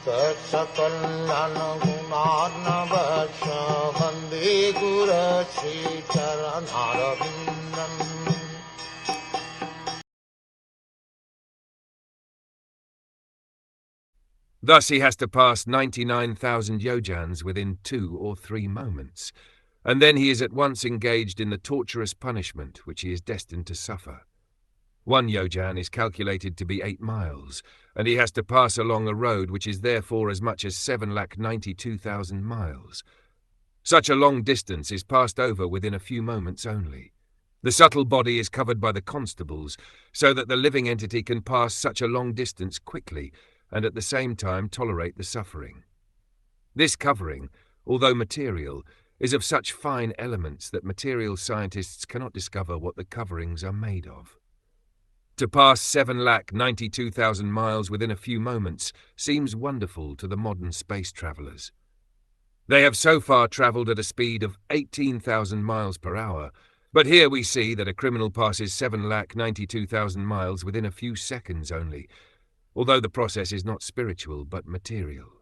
Saksakalyan gunarnavasya Vande Guru Sri Charanarabindam. Thus he has to pass 99,000 yojans within 2 or 3 moments, and then he is at once engaged in the torturous punishment which he is destined to suffer. 1 yojan is calculated to be 8 miles, and he has to pass along a road which is therefore as much as 792,000 miles. Such a long distance is passed over within a few moments only. The subtle body is covered by the constables, so that the living entity can pass such a long distance quickly, and at the same time tolerate the suffering. This covering, although material, is of such fine elements that material scientists cannot discover what the coverings are made of. To pass 792,000 miles within a few moments seems wonderful to the modern space travellers. They have so far travelled at a speed of 18,000 miles per hour, but here we see that a criminal passes 792,000 miles within a few seconds only, although the process is not spiritual but material.